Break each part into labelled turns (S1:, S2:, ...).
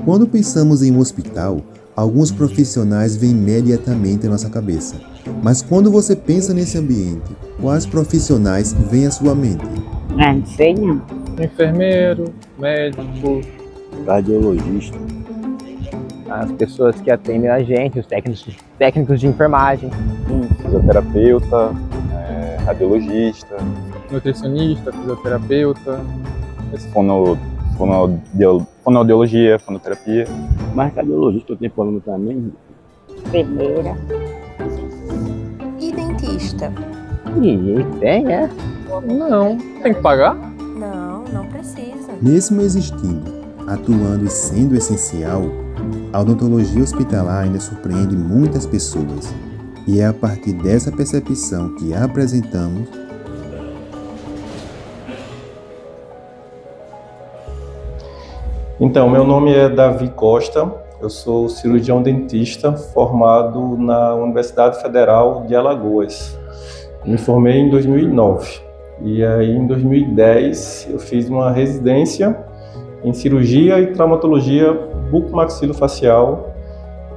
S1: Quando pensamos em um hospital, alguns profissionais vêm imediatamente à nossa cabeça. Mas quando você pensa nesse ambiente, quais profissionais vêm à sua mente?
S2: Não sei não.
S3: Enfermeiro, médico,
S4: Cardiologista,
S5: as pessoas que atendem a gente, os técnicos de enfermagem.
S4: fisioterapeuta, radiologista,
S3: nutricionista, fisioterapeuta,
S4: fonoaudiologia, fonoterapia.
S6: Mas cardiologista eu tenho problema também.
S2: Enfermeira.
S7: E dentista?
S5: E tem, é?
S3: não, tem que pagar?
S7: Não, não precisa.
S1: Mesmo existindo, atuando e sendo essencial, a odontologia hospitalar ainda surpreende muitas pessoas. E é a partir dessa percepção que apresentamos
S8: Então, meu nome é Davi Costa, eu sou cirurgião dentista formado na Universidade Federal de Alagoas. Me formei em 2009 e aí em 2010 eu fiz uma residência em cirurgia e traumatologia bucomaxilofacial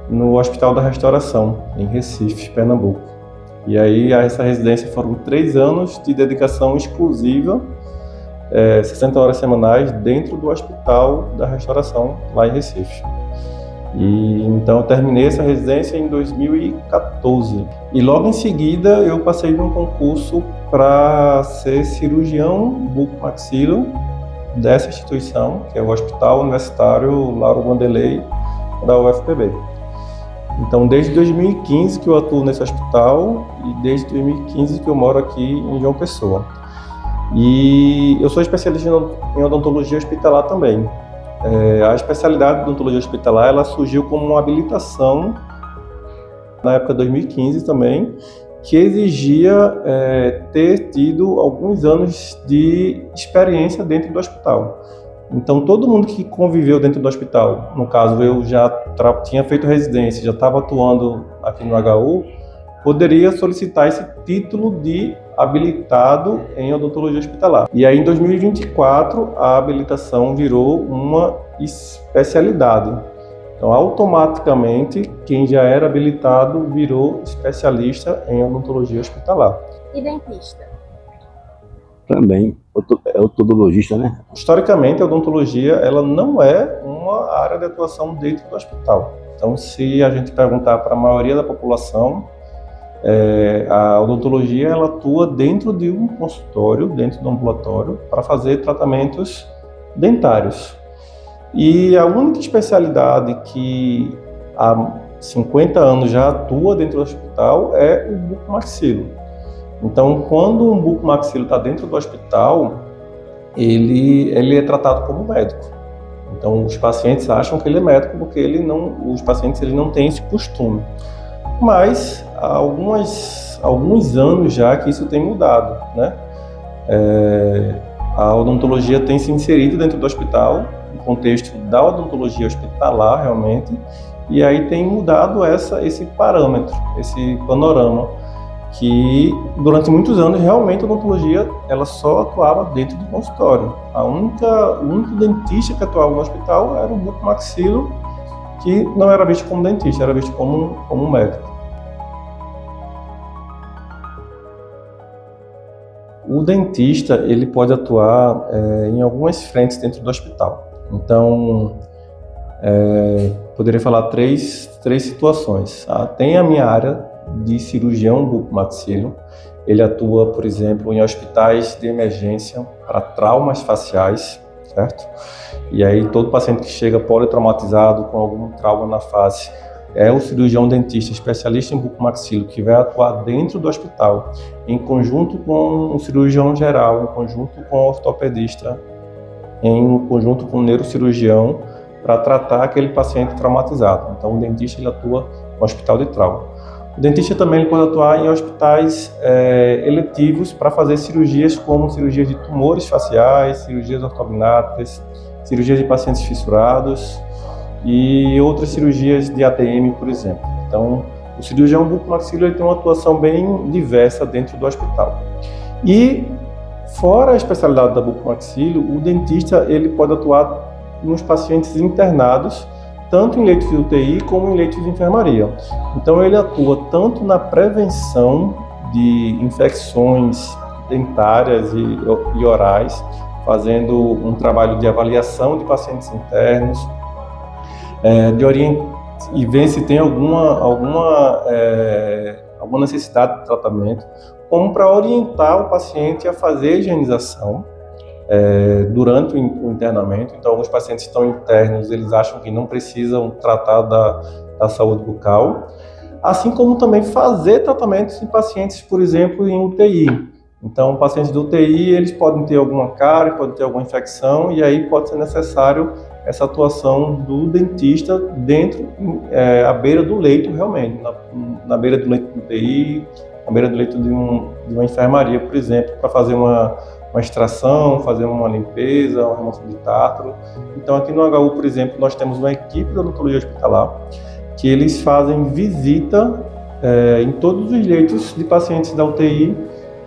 S8: no Hospital da Restauração, em Recife, Pernambuco. E aí essa residência foram 3 anos de dedicação exclusiva 60 horas semanais dentro do Hospital da Restauração, lá em Recife. E então eu terminei essa residência em 2014. E logo em seguida eu passei num concurso para ser cirurgião bucomaxilo dessa instituição, que é o Hospital Universitário Lauro Wanderley, da UFPB. Então desde 2015 que eu atuo nesse hospital e desde 2015 que eu moro aqui em João Pessoa. E eu sou especialista em odontologia hospitalar também. A especialidade de odontologia hospitalar ela surgiu como uma habilitação na época de 2015 também, que exigia ter tido alguns anos de experiência dentro do hospital. Então todo mundo que conviveu dentro do hospital, no caso eu já tinha feito residência, já estava atuando aqui no HU, poderia solicitar esse título de habilitado em odontologia hospitalar. E aí em 2024 a habilitação virou uma especialidade. Então automaticamente quem já era habilitado virou especialista em odontologia hospitalar.
S7: E dentista?
S6: Também. É odontologista, né?
S8: Historicamente a odontologia ela não é uma área de atuação dentro do hospital. Então se a gente perguntar para a maioria da população, a odontologia ela atua dentro de um consultório, dentro do ambulatório, para fazer tratamentos dentários. E a única especialidade que há 50 anos já atua dentro do hospital é o bucomaxilo. Então, quando um bucomaxilo está dentro do hospital, ele é tratado como médico. Então, os pacientes acham que ele é médico porque os pacientes não têm esse costume. Mas há alguns anos já que isso tem mudado, né? A odontologia tem se inserido dentro do hospital, no contexto da odontologia hospitalar realmente, e aí tem mudado esse parâmetro, esse panorama, que durante muitos anos realmente a odontologia ela só atuava dentro do consultório. O único dentista que atuava no hospital era o bucomaxilo, que não era visto como dentista, era visto como um médico. O dentista ele pode atuar em algumas frentes dentro do hospital. Então, poderia falar três situações. Tem a minha área de cirurgião bucomaxilo. Ele atua, por exemplo, em hospitais de emergência para traumas faciais, certo? E aí todo paciente que chega politraumatizado com algum trauma na face é o cirurgião dentista especialista em bucomaxilo que vai atuar dentro do hospital, em conjunto com o cirurgião geral, em conjunto com o ortopedista, em conjunto com o neurocirurgião, para tratar aquele paciente traumatizado. Então o dentista ele atua no hospital de trauma. O dentista também ele pode atuar em hospitais eletivos para fazer cirurgias como cirurgias de tumores faciais, cirurgias ortognáticas, cirurgias de pacientes fissurados, e outras cirurgias de ATM, por exemplo. Então, o cirurgião bucomaxilo ele tem uma atuação bem diversa dentro do hospital. E, fora a especialidade da bucomaxilo, o dentista ele pode atuar nos pacientes internados tanto em leitos de UTI como em leitos de enfermaria. Então ele atua tanto na prevenção de infecções dentárias e orais, fazendo um trabalho de avaliação de pacientes internos, e ver se tem alguma necessidade de tratamento, como para orientar o paciente a fazer a higienização durante o internamento. Então, alguns pacientes estão internos, eles acham que não precisam tratar da saúde bucal, assim como também fazer tratamentos em pacientes, por exemplo, em UTI. Então, pacientes de UTI, eles podem ter alguma cárie, podem ter alguma infecção, e aí pode ser necessário essa atuação do dentista dentro, à beira do leito, realmente, na beira do leito de UTI, na beira do leito de uma enfermaria, por exemplo, para fazer uma extração, fazer uma limpeza, uma remoção de tártaro. Então, aqui no HU, por exemplo, nós temos uma equipe de odontologia hospitalar que eles fazem visita em todos os leitos de pacientes da UTI,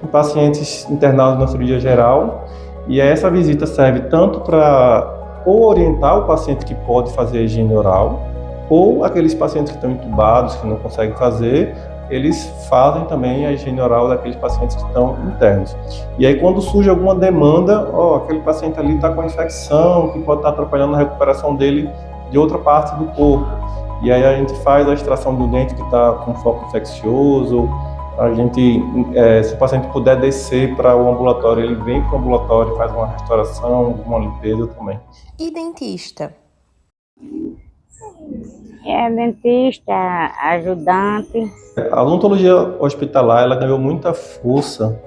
S8: em pacientes internados na cirurgia geral, e essa visita serve tanto para orientar o paciente que pode fazer a higiene oral, ou aqueles pacientes que estão entubados, que não conseguem fazer, eles fazem também a higiene oral daqueles pacientes que estão internos. E aí, quando surge alguma demanda, aquele paciente ali está com infecção, que pode estar atrapalhando a recuperação dele de outra parte do corpo. E aí a gente faz a extração do dente que está com foco infeccioso. A gente, se o paciente puder descer para o ambulatório, ele vem para o ambulatório, faz uma restauração, uma limpeza também.
S7: E dentista?
S2: Dentista, ajudante.
S8: A odontologia hospitalar, ela ganhou muita força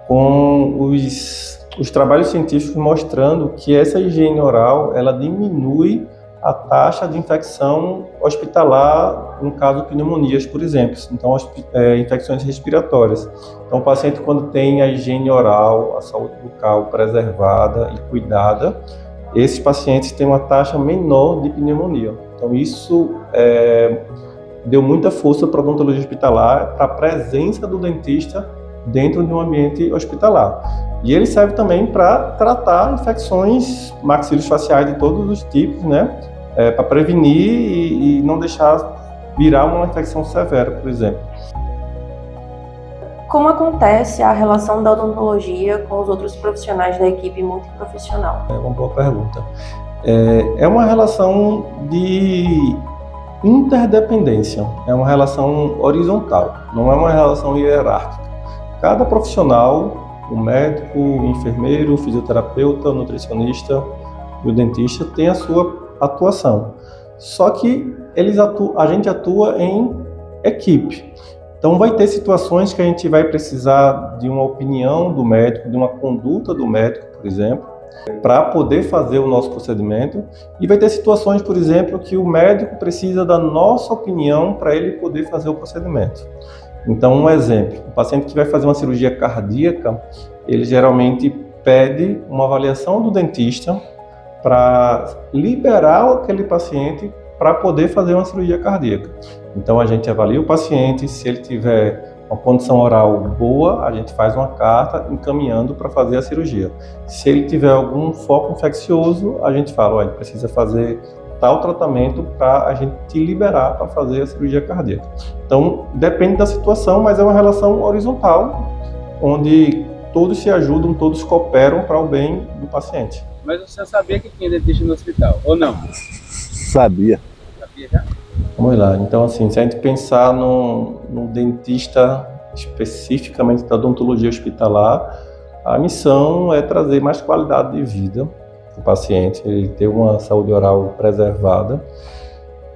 S8: com os trabalhos científicos mostrando que essa higiene oral, ela diminui a taxa de infecção hospitalar, no caso de pneumonias, por exemplo. Então, infecções respiratórias. Então, o paciente, quando tem a higiene oral, a saúde bucal preservada e cuidada, esses pacientes têm uma taxa menor de pneumonia. Então, isso deu muita força para a odontologia hospitalar, para a presença do dentista dentro de um ambiente hospitalar. E ele serve também para tratar infecções maxilofaciais de todos os tipos, né? Para prevenir e não deixar virar uma infecção severa, por exemplo.
S7: Como acontece a relação da odontologia com os outros profissionais da equipe multiprofissional?
S8: É uma boa pergunta. É uma relação de interdependência, é uma relação horizontal, não é uma relação hierárquica. Cada profissional, o médico, o enfermeiro, o fisioterapeuta, o nutricionista e o dentista tem a sua atuação. Só que a gente atua em equipe. Então vai ter situações que a gente vai precisar de uma opinião do médico, de uma conduta do médico, por exemplo, para poder fazer o nosso procedimento. E vai ter situações, por exemplo, que o médico precisa da nossa opinião para ele poder fazer o procedimento. Então, um exemplo, o paciente que vai fazer uma cirurgia cardíaca, ele geralmente pede uma avaliação do dentista para liberar aquele paciente para poder fazer uma cirurgia cardíaca. Então, a gente avalia o paciente, se ele tiver uma condição oral boa, a gente faz uma carta encaminhando para fazer a cirurgia. Se ele tiver algum foco infeccioso, a gente fala, ele precisa fazer tal tratamento para a gente te liberar para fazer a cirurgia cardíaca. Então, depende da situação, mas é uma relação horizontal, onde todos se ajudam, todos cooperam para o bem do paciente.
S3: Mas você sabia que tinha dentista no hospital, ou não?
S6: Sabia.
S3: Sabia já?
S8: Vamos lá, então assim, se a gente pensar no dentista especificamente da odontologia hospitalar, a missão é trazer mais qualidade de vida para o paciente, ele ter uma saúde oral preservada,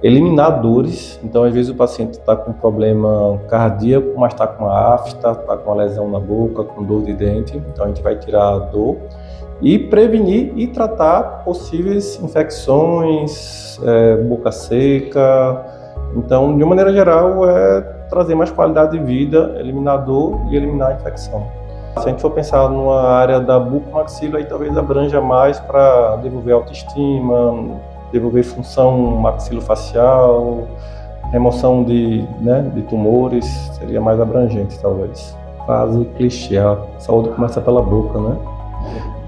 S8: eliminar dores. Então, às vezes o paciente está com problema cardíaco, mas está com uma afta, está com uma lesão na boca, com dor de dente, então a gente vai tirar a dor e prevenir e tratar possíveis infecções, boca seca. Então, de uma maneira geral, é trazer mais qualidade de vida, eliminar a dor e eliminar a infecção. Se a gente for pensar numa área da bucomaxila, aí talvez abranja mais para devolver autoestima, devolver função maxilofacial, remoção de tumores, seria mais abrangente talvez. Frase clichê, a saúde começa pela boca, né?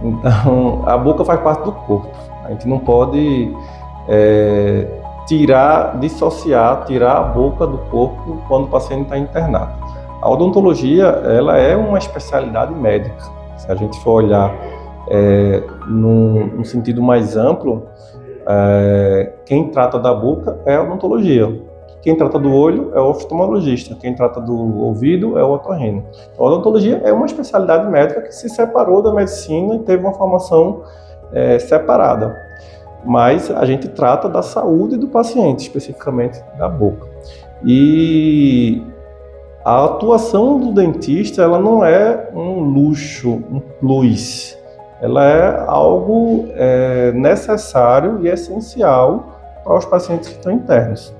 S8: Então, a boca faz parte do corpo. A gente não pode dissociar, tirar a boca do corpo quando o paciente está internado. A odontologia, ela é uma especialidade médica. Se a gente for olhar num sentido mais amplo, quem trata da boca é a odontologia. Quem trata do olho é o oftalmologista. Quem trata do ouvido é o otorrino. Então, a odontologia é uma especialidade médica que se separou da medicina e teve uma formação separada. Mas a gente trata da saúde do paciente, especificamente da boca. E a atuação do dentista, ela não é um luxo, um plus. Ela é algo necessário e essencial para os pacientes que estão internos.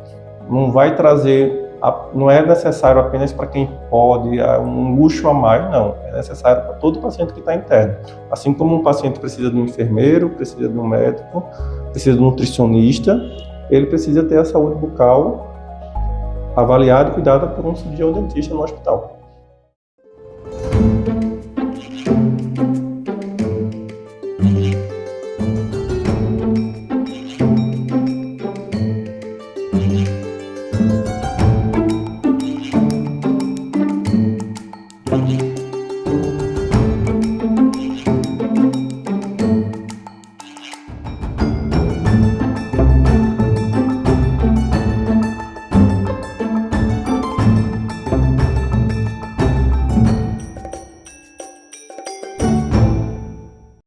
S8: Não vai trazer, não é necessário apenas para quem pode, um luxo a mais, não. É necessário para todo paciente que está interno. Assim como um paciente precisa de um enfermeiro, precisa de um médico, precisa de um nutricionista, ele precisa ter a saúde bucal avaliada e cuidada por um cirurgião dentista no hospital.